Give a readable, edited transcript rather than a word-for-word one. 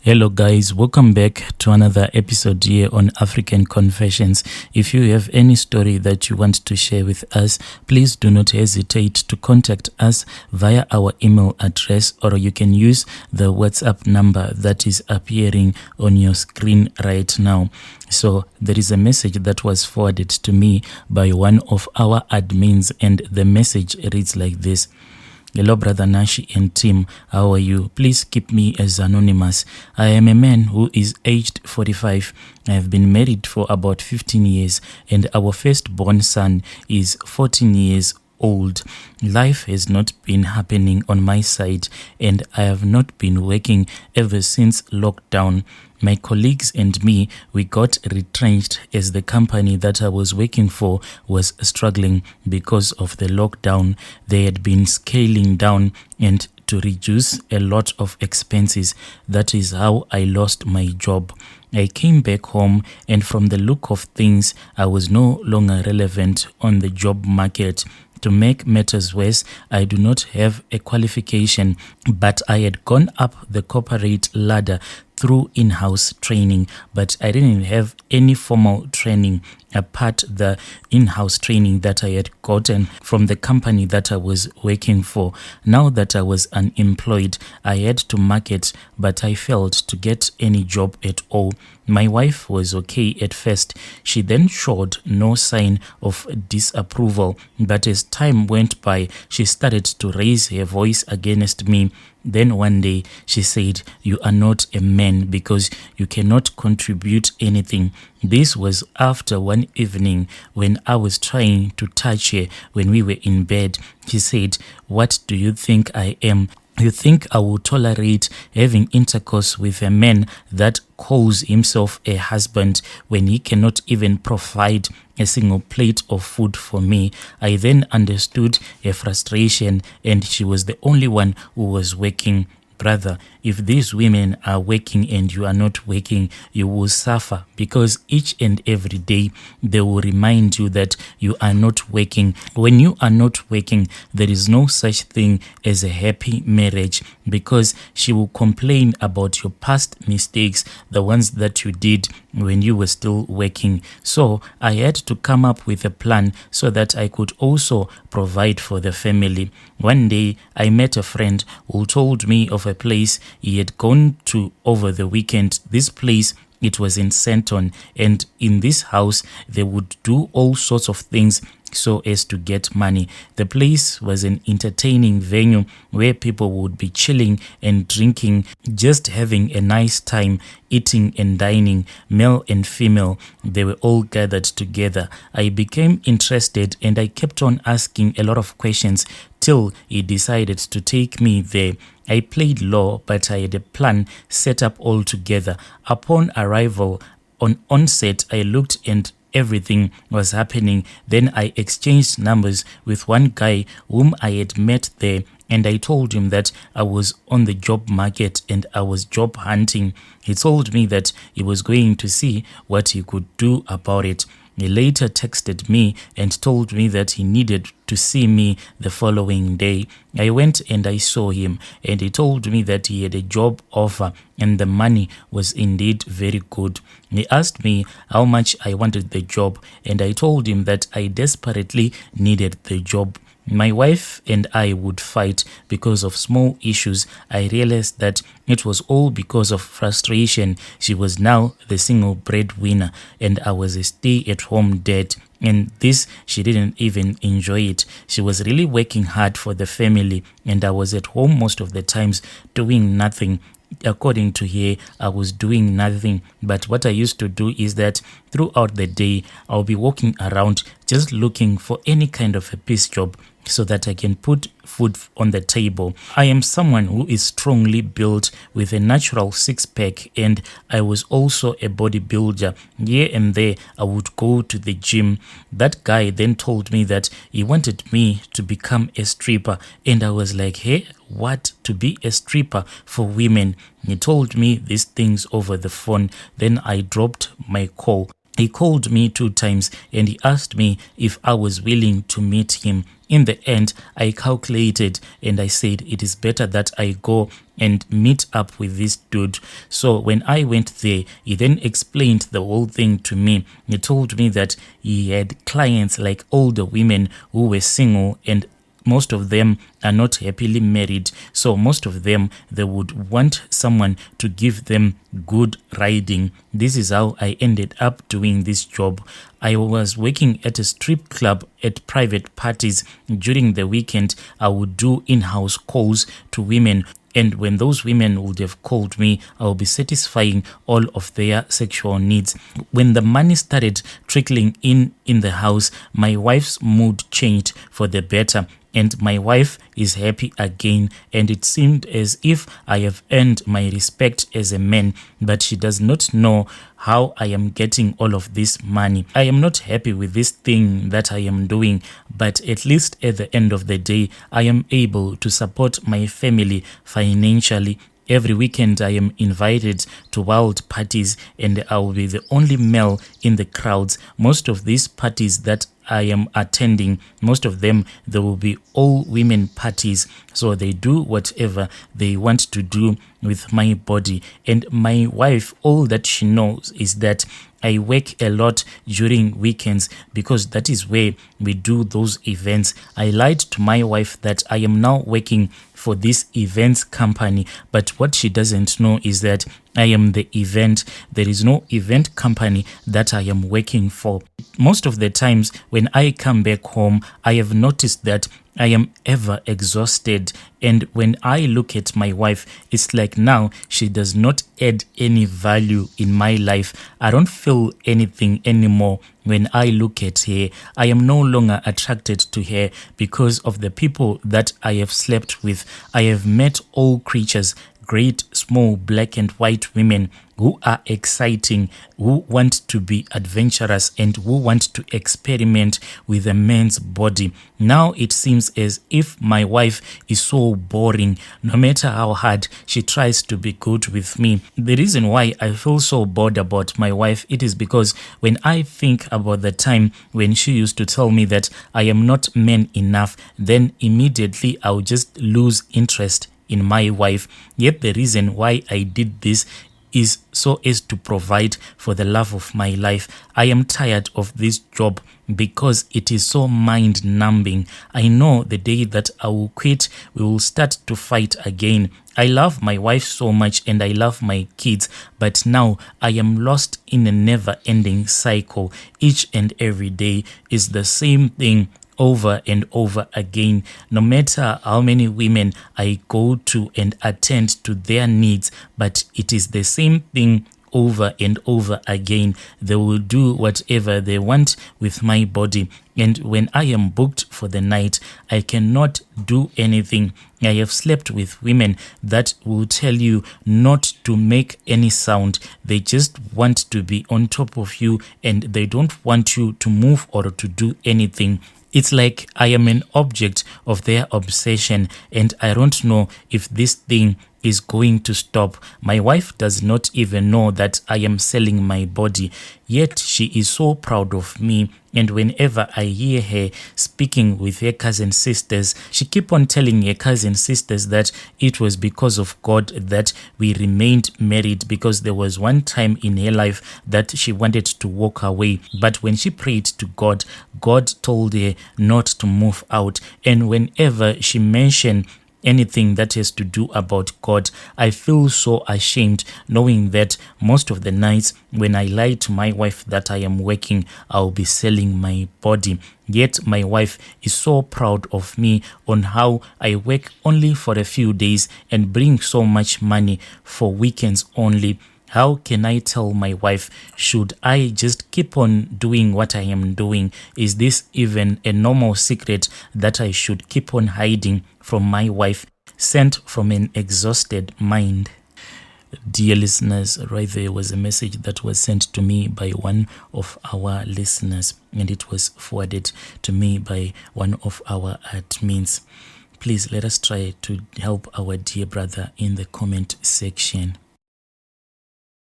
Hello guys, welcome back to another episode here on African Confessions. If you have any story that you want to share with us, please do not hesitate to contact us via our email address, or you can use the WhatsApp number that is appearing on your screen right now. So there is a message that was forwarded to me by one of our admins, and the message reads like this. Hello, Brother Nashi and team. How are you? Please keep me as anonymous. I am a man who is aged 45. I have been married for about 15 years, and our firstborn son is 14 years old. Life has not been happening on my side, and I have not been working ever since lockdown. My colleagues and me, we got retrenched as the company that I was working for was struggling because of the lockdown. They had been scaling down and to reduce a lot of expenses. That is how I lost my job. I came back home, and from the look of things, I was no longer relevant on the job market. To make matters worse, I do not have a qualification, but I had gone up the corporate ladder through in-house training, but I didn't have any formal training apart the in-house training that I had gotten from the company that I was working for. Now that I was unemployed, I had to market, but I failed to get any job at all. My wife was okay at first. She then showed no sign of disapproval, but as time went by, she started to raise her voice against me. Then one day she said, "You are not a man because you cannot contribute anything." This was after one evening when I was trying to touch her when we were in bed. She said, "What do you think I am? You think I will tolerate having intercourse with a man that calls himself a husband when he cannot even provide a single plate of food for me?" I then understood her frustration, and she was the only one who was working. Brother, if these women are working and you are not working, you will suffer, because each and every day they will remind you that you are not working. When you are not working, there is no such thing as a happy marriage, because she will complain about your past mistakes, the ones that you did when you were still working. So I had to come up with a plan so that I could also provide for the family. One day I met a friend who told me of a place he had gone to over the weekend. This place, it was in Senton, and in this house they would do all sorts of things so as to get money. The place was an entertaining venue where people would be chilling and drinking, just having a nice time, eating and dining, male and female. They were all gathered together. I became interested, and I kept on asking a lot of questions till he decided to take me there. I played law, but I had a plan set up all together. Upon arrival, on onset, I looked and everything was happening. Then I exchanged numbers with one guy whom I had met there, and I told him that I was on the job market and I was job hunting. He told me that he was going to see what he could do about it. He later texted me and told me that he needed to see me the following day. I went and I saw him, and he told me that he had a job offer and the money was indeed very good. He asked me how much I wanted the job, and I told him that I desperately needed the job. My wife and I would fight because of small issues. I realized that it was all because of frustration. She was now the single breadwinner, and I was a stay-at-home dad. And this, she didn't even enjoy it. She was really working hard for the family, and I was at home most of the times doing nothing. According to her, I was doing nothing. But what I used to do is that throughout the day, I'll be walking around just looking for any kind of a piece job so that I can put food on the table. I am someone who is strongly built with a natural six-pack, and I was also a bodybuilder. Here and there, I would go to the gym. That guy then told me that he wanted me to become a stripper, and I was like, hey, what? To be a stripper for women? He told me these things over the phone. Then I dropped my call. He called me 2 times and he asked me if I was willing to meet him. In the end, I calculated and I said it is better that I go and meet up with this dude. So when I went there, he then explained the whole thing to me. He told me that he had clients like older women who were single, and most of them are not happily married. So most of them, they would want someone to give them good riding. This is how I ended up doing this job. I was working at a strip club at private parties. During the weekend, I would do in-house calls to women. And when those women would have called me, I'll be satisfying all of their sexual needs. When the money started trickling in the house, my wife's mood changed for the better. And my wife is happy again, and it seemed as if I have earned my respect as a man, but she does not know how I am getting all of this money. I am not happy with this thing that I am doing, but at least at the end of the day, I am able to support my family financially. Every weekend I am invited to wild parties, and I will be the only male in the crowds. Most of these parties that I am attending, most of them, there will be all women parties. So they do whatever they want to do with my body. And my wife, all that she knows is that I work a lot during weekends because that is where we do those events. I lied to my wife that I am now working for this events company, but what she doesn't know is that I am the event. There is no event company that I am working for. Most of the times when I come back home, I have noticed that I am ever exhausted. And when I look at my wife, it's like now she does not add any value in my life. I don't feel anything anymore when I look at her. I am no longer attracted to her because of the people that I have slept with. I have met all creatures, great, small, black and white women who are exciting, who want to be adventurous, and who want to experiment with a man's body. Now it seems as if my wife is so boring. No matter how hard she tries to be good with me. The reason why I feel so bored about my wife, it is because when I think about the time when she used to tell me that I am not man enough, then immediately I'll just lose interest in my wife. Yet the reason why I did this is so as to provide for the love of my life. I am tired of this job because it is so mind numbing. I know the day that I will quit, we will start to fight again. I love my wife so much and I love my kids, but now I am lost in a never ending cycle. Each and every day is the same thing over and over again. No matter how many women I go to and attend to their needs, but it is the same thing over and over again. They will do whatever they want with my body. And when I am booked for the night, I cannot do anything. I have slept with women that will tell you not to make any sound. They just want to be on top of you and they don't want you to move or to do anything. It's like I am an object of their obsession, and I don't know if this thing is going to stop. My wife does not even know that I am selling my body, yet she is so proud of me. And whenever I hear her speaking with her cousin sisters, she keep on telling her cousin sisters that it was because of God that we remained married, because there was one time in her life that she wanted to walk away. But when she prayed to God, God told her not to move out. And whenever she mentioned anything that has to do about God, I feel so ashamed knowing that most of the nights when I lie to my wife that I am working, I'll be selling my body. Yet my wife is so proud of me on how I work only for a few days and bring so much money for weekends only. How can I tell my wife? Should I just keep on doing what I am doing? Is this even a normal secret that I should keep on hiding from my wife, sent from an exhausted mind? Dear listeners, right there was a message that was sent to me by one of our listeners, and it was forwarded to me by one of our admins. Please let us try to help our dear brother in the comment section.